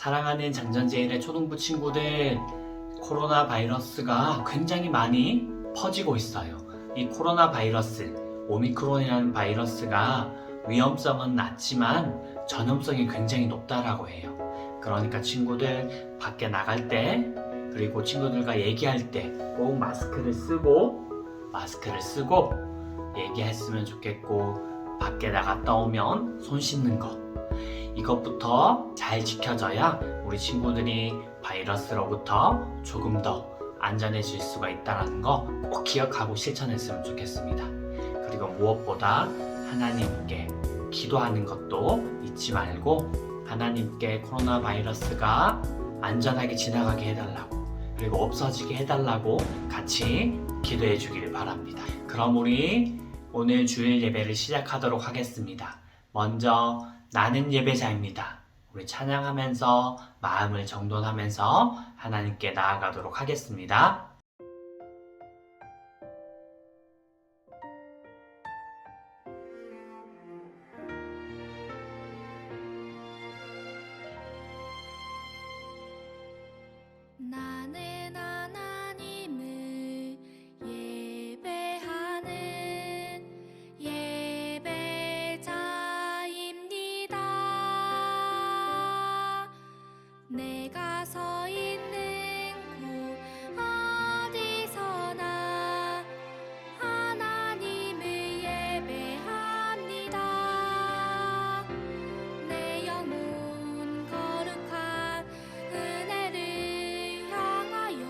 사랑하는 장전제일의 초등부 친구들, 코로나 바이러스가 굉장히 많이 퍼지고 있어요. 이 코로나 바이러스, 오미크론이라는 바이러스가 위험성은 낮지만 전염성이 굉장히 높다라고 해요. 그러니까 친구들 밖에 나갈 때, 그리고 친구들과 얘기할 때 꼭 마스크를 쓰고 얘기했으면 좋겠고, 밖에 나갔다 오면 손 씻는 거, 이것부터 잘 지켜져야 우리 친구들이 바이러스로부터 조금 더 안전해질 수가 있다는 거 꼭 기억하고 실천했으면 좋겠습니다. 그리고 무엇보다 하나님께 기도하는 것도 잊지 말고, 하나님께 코로나 바이러스가 안전하게 지나가게 해달라고, 그리고 없어지게 해달라고 같이 기도해 주길 바랍니다. 그럼 우리 오늘 주일 예배를 시작하도록 하겠습니다. 먼저 나는 예배자입니다. 우리 찬양하면서 마음을 정돈하면서 하나님께 나아가도록 하겠습니다. 나는 하나님을 예배하는 예배자입니다. 내가 서 있는 곳 어디서나 하나님을 예배합니다. 내 영혼 거룩한 은혜를 향하여,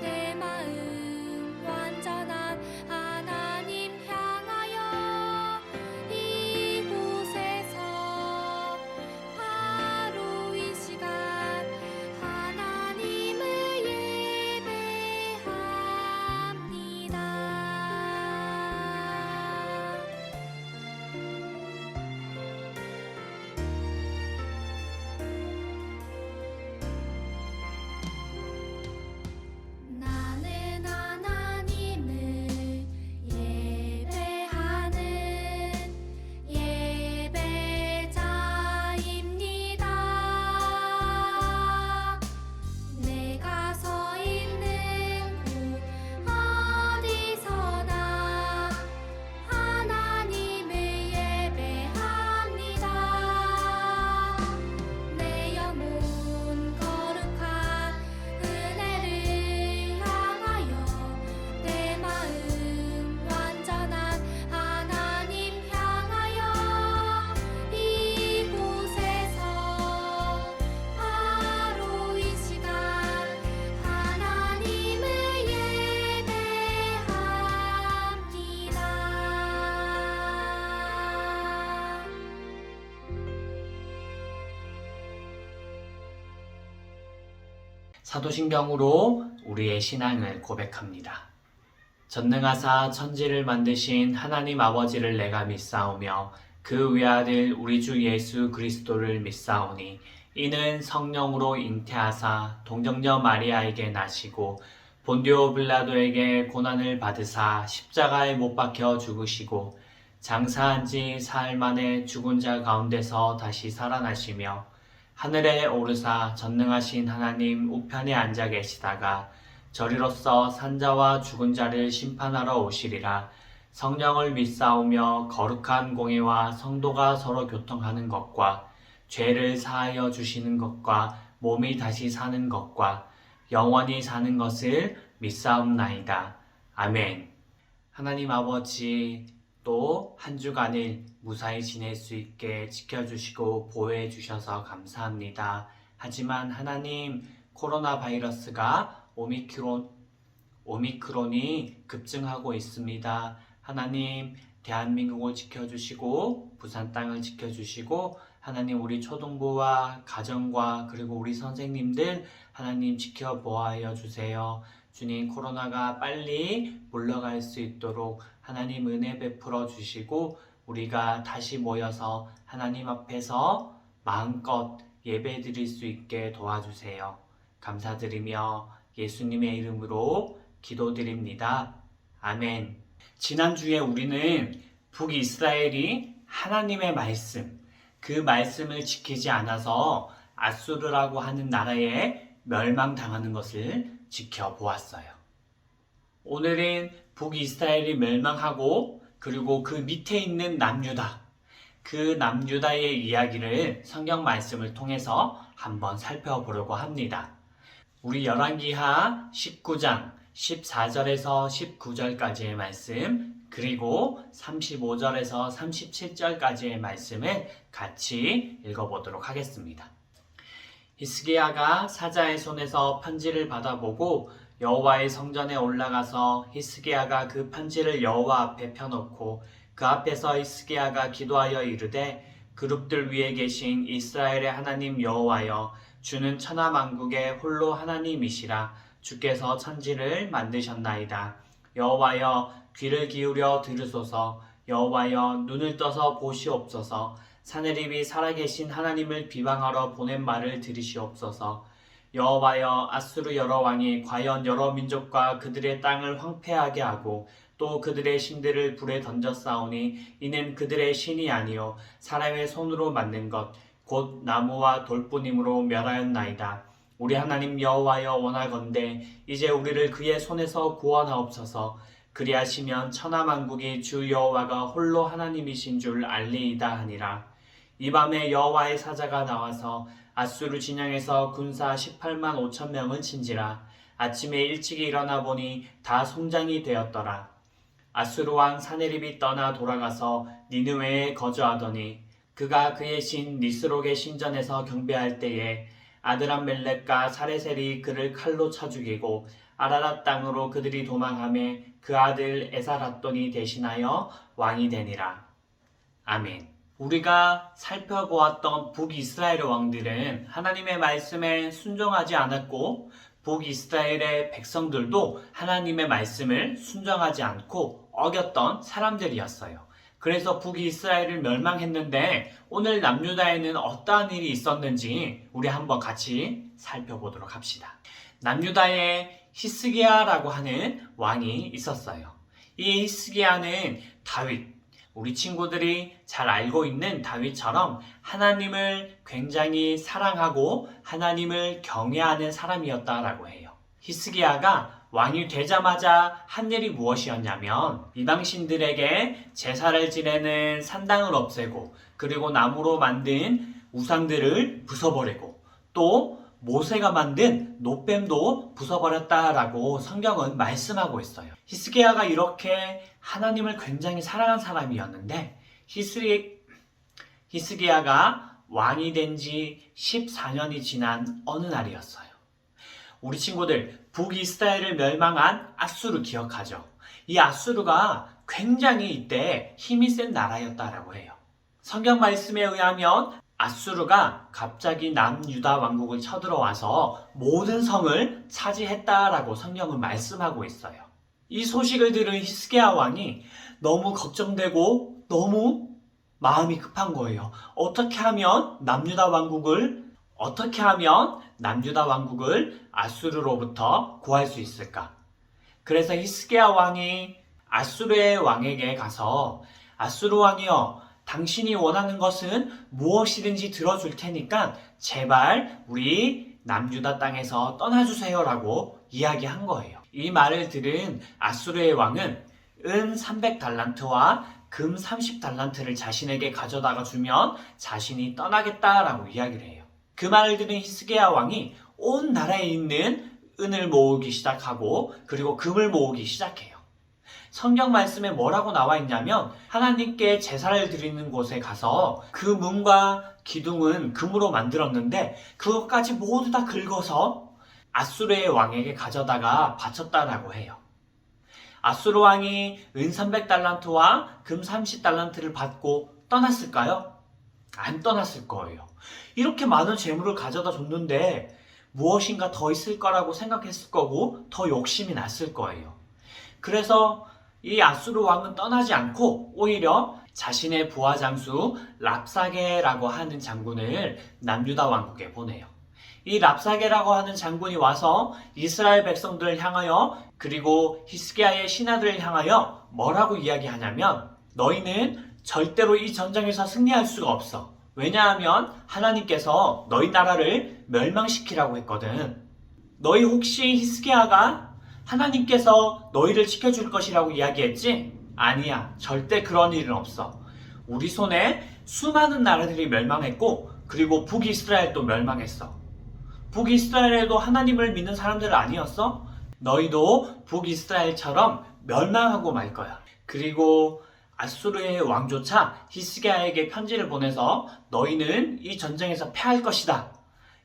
내 마음 완전한 하나님 향하여, 이곳에서 바로 이 시간 하나님을 예배합니다. 나는 하나님을 예배하는 예배자입니다. 내가 서 있는 곳 어디서나 하나님을 예배합니다. 내 영혼 거룩한 은혜를 향하여, 내 마음 완전한 하나님 향하여, 이곳에서 바로 이 시간 하나님을 예배합니다. 사도신경으로 우리의 신앙을 고백합니다. 전능하사 천지를 만드신 하나님 아버지를 내가 믿사오며 그 외아들 우리 주 예수 그리스도를 믿사오니, 이는 성령으로 잉태하사 동정녀 마리아에게 나시고 본디오 빌라도에게 고난을 받으사 십자가에 못 박혀 죽으시고 장사한 지 사흘 만에 죽은 자 가운데서 다시 살아나시며 하늘에 오르사 전능하신 하나님 우편에 앉아 계시다가 저리로서 산자와 죽은 자를 심판하러 오시리라. 성령을 믿사오며 거룩한 공예와 성도가 서로 교통하는 것과 죄를 사하여 주시는 것과 몸이 다시 사는 것과 영원히 사는 것을 믿사옵나이다. 아멘. 하나님 아버지, 또 한 주간을 무사히 지낼 수 있게 지켜주시고 보호해 주셔서 감사합니다. 하지만 하나님, 코로나 바이러스가 오미크론이 급증하고 있습니다. 하나님, 대한민국을 지켜주시고 부산 땅을 지켜주시고, 하나님 우리 초등부와 가정과 그리고 우리 선생님들 하나님 지켜보아여 주세요. 주님, 코로나가 빨리 물러갈 수 있도록 하나님 은혜 베풀어 주시고, 우리가 다시 모여서 하나님 앞에서 마음껏 예배 드릴 수 있게 도와주세요. 감사드리며 예수님의 이름으로 기도드립니다. 아멘. 지난주에 우리는 북이스라엘이 하나님의 말씀, 그 말씀을 지키지 않아서 아수르라고 하는 나라에 멸망당하는 것을 지켜보았어요. 오늘은 북이스라엘이 멸망하고 그리고 그 밑에 있는 남유다, 그 남유다의 이야기를 성경 말씀을 통해서 한번 살펴보려고 합니다. 우리 열왕기하 19장 14절에서 19절까지의 말씀, 그리고 35절에서 37절까지의 말씀을 같이 읽어보도록 하겠습니다. 히스기야가 사자의 손에서 편지를 받아보고 여호와의 성전에 올라가서 히스기야가 그 편지를 여호와 앞에 펴놓고 그 앞에서 히스기야가 기도하여 이르되 그룹들 위에 계신 이스라엘의 하나님 여호와여, 주는 천하만국의 홀로 하나님이시라. 주께서 천지를 만드셨나이다. 여호와여, 귀를 기울여 들으소서. 여호와여, 눈을 떠서 보시옵소서. 사내립이 살아계신 하나님을 비방하러 보낸 말을 들으시옵소서. 여호와여, 아수르 여러 왕이 과연 여러 민족과 그들의 땅을 황폐하게 하고 또 그들의 신들을 불에 던져 싸우니 이는 그들의 신이 아니요 사람의 손으로 만든 것 곧 나무와 돌뿐임으로 멸하였나이다. 우리 하나님 여호와여, 원하건대 이제 우리를 그의 손에서 구원하옵소서. 그리하시면 천하만국이 주 여호와가 홀로 하나님이신 줄 알리이다 하니라. 이 밤에 여호와의 사자가 나와서 아수르 진영에서 군사 18만 5천 명을 친지라. 아침에 일찍이 일어나 보니 다 송장이 되었더라. 아수르 왕 사네립이 떠나 돌아가서 니느웨에 거주하더니 그가 그의 신 니스록의 신전에서 경배할 때에 아드람멜렉과 사레셀이 그를 칼로 쳐 죽이고 아라랏 땅으로 그들이 도망하며 그 아들 에사랏돈이 대신하여 왕이 되니라. 아멘. 우리가 살펴보았던 북이스라엘 왕들은 하나님의 말씀에 순종하지 않았고 북이스라엘의 백성들도 하나님의 말씀을 순종하지 않고 어겼던 사람들이었어요. 그래서 북이스라엘을 멸망했는데 오늘 남유다에는 어떠한 일이 있었는지 우리 한번 같이 살펴보도록 합시다. 남유다에 히스기야라고 하는 왕이 있었어요. 이 히스기야는 다윗, 우리 친구들이 잘 알고 있는 다윗처럼 하나님을 굉장히 사랑하고 하나님을 경외하는 사람이었다라고 해요. 히스기야가 왕이 되자마자 한 일이 무엇이었냐면 이방신들에게 제사를 지내는 산당을 없애고 그리고 나무로 만든 우상들을 부숴버리고 또 모세가 만든 노뱀도 부숴버렸다라고 성경은 말씀하고 있어요. 히스기야가 이렇게 하나님을 굉장히 사랑한 사람이었는데 히스기야가 왕이 된 지 14년이 지난 어느 날이었어요. 우리 친구들 북이스라엘을 멸망한 아수르 기억하죠? 이 아수르가 굉장히 이때 힘이 센 나라였다라고 해요. 성경 말씀에 의하면 아수르가 갑자기 남유다 왕국을 쳐들어와서 모든 성을 차지했다라고 성경은 말씀하고 있어요. 이 소식을 들은 히스기야 왕이 너무 걱정되고 너무 마음이 급한 거예요. 어떻게 하면 남유다 왕국을 아수르로부터 구할 수 있을까? 그래서 히스기야 왕이 아수르의 왕에게 가서 아수르 왕이여, 당신이 원하는 것은 무엇이든지 들어줄 테니까 제발 우리 남유다 땅에서 떠나주세요라고 이야기한 거예요. 이 말을 들은 아수르의 왕은 은 300달란트와 금 30달란트를 자신에게 가져다가 주면 자신이 떠나겠다라고 이야기를 해요. 그 말을 들은 히스기야 왕이 온 나라에 있는 은을 모으기 시작하고 그리고 금을 모으기 시작해요. 성경 말씀에 뭐라고 나와 있냐면 하나님께 제사를 드리는 곳에 가서 그 문과 기둥은 금으로 만들었는데 그것까지 모두 다 긁어서 아수르의 왕에게 가져다가 바쳤다라고 해요. 아수르 왕이 은 300달란트와 금 30달란트를 받고 떠났을까요? 안 떠났을 거예요. 이렇게 많은 재물을 가져다 줬는데 무엇인가 더 있을 거라고 생각했을 거고 더 욕심이 났을 거예요. 그래서 이 아수르 왕은 떠나지 않고 오히려 자신의 부하 장수 랍사게라고 하는 장군을 남유다 왕국에 보내요. 이 랍사게라고 하는 장군이 와서 이스라엘 백성들을 향하여 그리고 히스기야의 신하들을 향하여 뭐라고 이야기하냐면 너희는 절대로 이 전쟁에서 승리할 수가 없어. 왜냐하면 하나님께서 너희 나라를 멸망시키라고 했거든. 너희 혹시 히스기야가 하나님께서 너희를 지켜줄 것이라고 이야기했지? 아니야. 절대 그런 일은 없어. 우리 손에 수많은 나라들이 멸망했고, 그리고 북이스라엘도 멸망했어. 북이스라엘에도 하나님을 믿는 사람들 아니었어? 너희도 북이스라엘처럼 멸망하고 말 거야. 그리고 아수르의 왕조차 히스기야에게 편지를 보내서 너희는 이 전쟁에서 패할 것이다.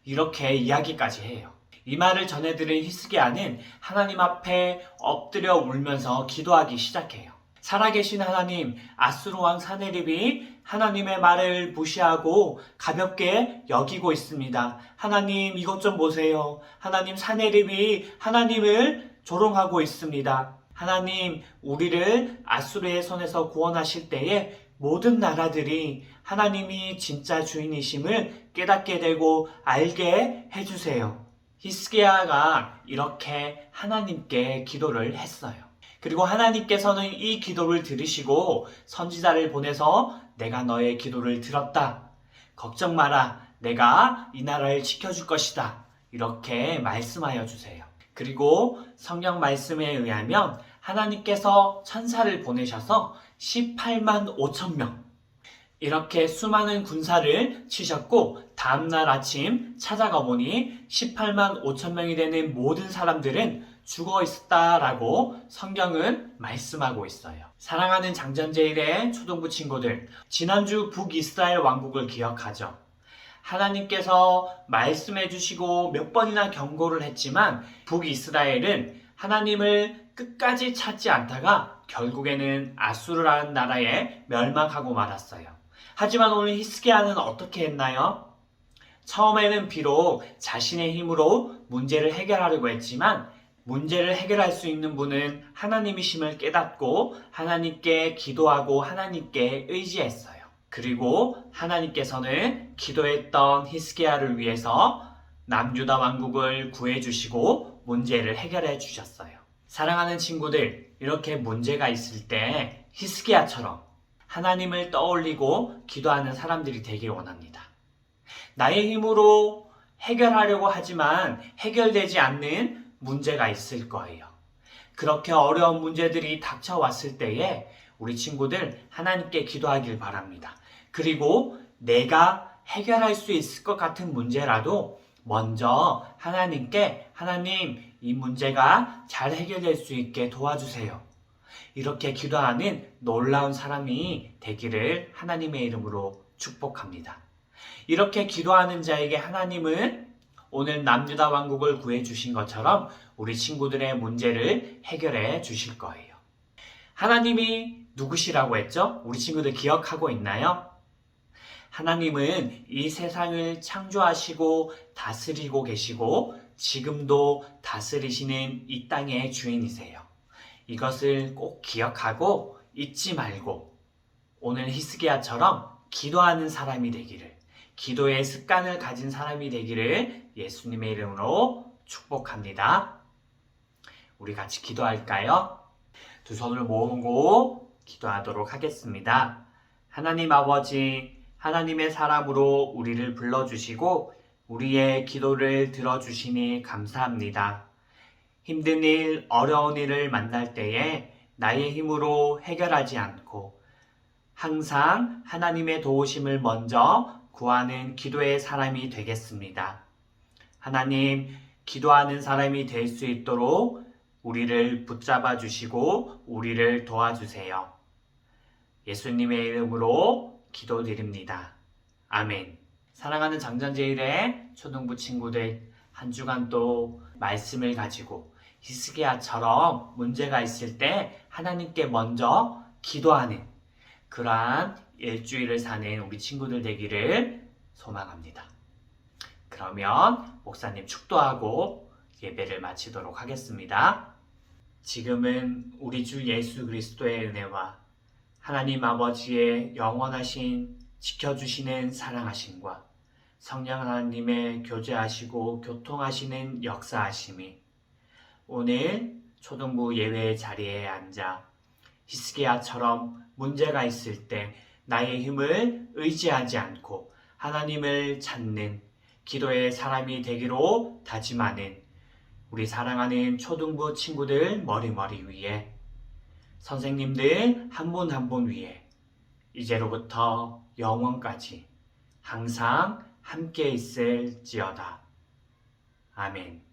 이렇게 이야기까지 해요. 이 말을 전해들은 히스기야는 하나님 앞에 엎드려 울면서 기도하기 시작해요. 살아계신 하나님, 아수르 왕 사네립이 하나님의 말을 무시하고 가볍게 여기고 있습니다. 하나님 이것 좀 보세요. 하나님 사네립이 하나님을 조롱하고 있습니다. 하나님 우리를 아수르의 손에서 구원하실 때에 모든 나라들이 하나님이 진짜 주인이심을 깨닫게 되고 알게 해주세요. 히스기야가 이렇게 하나님께 기도를 했어요. 그리고 하나님께서는 이 기도를 들으시고 선지자를 보내서 내가 너의 기도를 들었다. 걱정 마라. 내가 이 나라를 지켜줄 것이다. 이렇게 말씀하여 주세요. 그리고 성경 말씀에 의하면 하나님께서 천사를 보내셔서 18만 5천 명 이렇게 수많은 군사를 치셨고 다음날 아침 찾아가 보니 18만 5천 명이 되는 모든 사람들은 죽어 있었다라고 성경은 말씀하고 있어요. 사랑하는 장전제일의 초등부 친구들, 지난주 북이스라엘 왕국을 기억하죠? 하나님께서 말씀해 주시고 몇 번이나 경고를 했지만 북이스라엘은 하나님을 끝까지 찾지 않다가 결국에는 아수르라는 나라에 멸망하고 말았어요. 하지만 오늘 히스기야는 어떻게 했나요? 처음에는 비록 자신의 힘으로 문제를 해결하려고 했지만 문제를 해결할 수 있는 분은 하나님이심을 깨닫고 하나님께 기도하고 하나님께 의지했어요. 그리고 하나님께서는 기도했던 히스기야를 위해서 남유다 왕국을 구해주시고 문제를 해결해 주셨어요. 사랑하는 친구들, 이렇게 문제가 있을 때 히스기야처럼 하나님을 떠올리고 기도하는 사람들이 되길 원합니다. 나의 힘으로 해결하려고 하지만 해결되지 않는 문제가 있을 거예요. 그렇게 어려운 문제들이 닥쳐왔을 때에 우리 친구들 하나님께 기도하길 바랍니다. 그리고 내가 해결할 수 있을 것 같은 문제라도 먼저 하나님께 하나님 이 문제가 잘 해결될 수 있게 도와주세요. 이렇게 기도하는 놀라운 사람이 되기를 하나님의 이름으로 축복합니다. 이렇게 기도하는 자에게 하나님은 오늘 남유다 왕국을 구해주신 것처럼 우리 친구들의 문제를 해결해 주실 거예요. 하나님이 누구시라고 했죠? 우리 친구들 기억하고 있나요? 하나님은 이 세상을 창조하시고 다스리고 계시고 지금도 다스리시는 이 땅의 주인이세요. 이것을 꼭 기억하고 잊지 말고 오늘 히스기야처럼 기도하는 사람이 되기를, 기도의 습관을 가진 사람이 되기를 예수님의 이름으로 축복합니다. 우리 같이 기도할까요? 두 손을 모으고 기도하도록 하겠습니다. 하나님 아버지, 하나님의 사람으로 우리를 불러주시고 우리의 기도를 들어주시니 감사합니다. 힘든 일, 어려운 일을 만날 때에 나의 힘으로 해결하지 않고 항상 하나님의 도우심을 먼저 구하는 기도의 사람이 되겠습니다. 하나님, 기도하는 사람이 될 수 있도록 우리를 붙잡아 주시고 우리를 도와주세요. 예수님의 이름으로 기도드립니다. 아멘. 사랑하는 장전제일의 초등부 친구들, 한 주간 또 말씀을 가지고 히스기야처럼 문제가 있을 때 하나님께 먼저 기도하는 그러한 일주일을 사는 우리 친구들 되기를 소망합니다. 그러면 목사님 축도하고 예배를 마치도록 하겠습니다. 지금은 우리 주 예수 그리스도의 은혜와 하나님 아버지의 영원하신 지켜주시는 사랑하심과 성령 하나님의 교제하시고 교통하시는 역사하심이 오늘 초등부 예배 자리에 앉아 히스기야처럼 문제가 있을 때 나의 힘을 의지하지 않고 하나님을 찾는 기도의 사람이 되기로 다짐하는 우리 사랑하는 초등부 친구들 머리머리 위에, 선생님들 한 분 한 분 위에 이제로부터 영원까지 항상 함께 있을지어다. 아멘.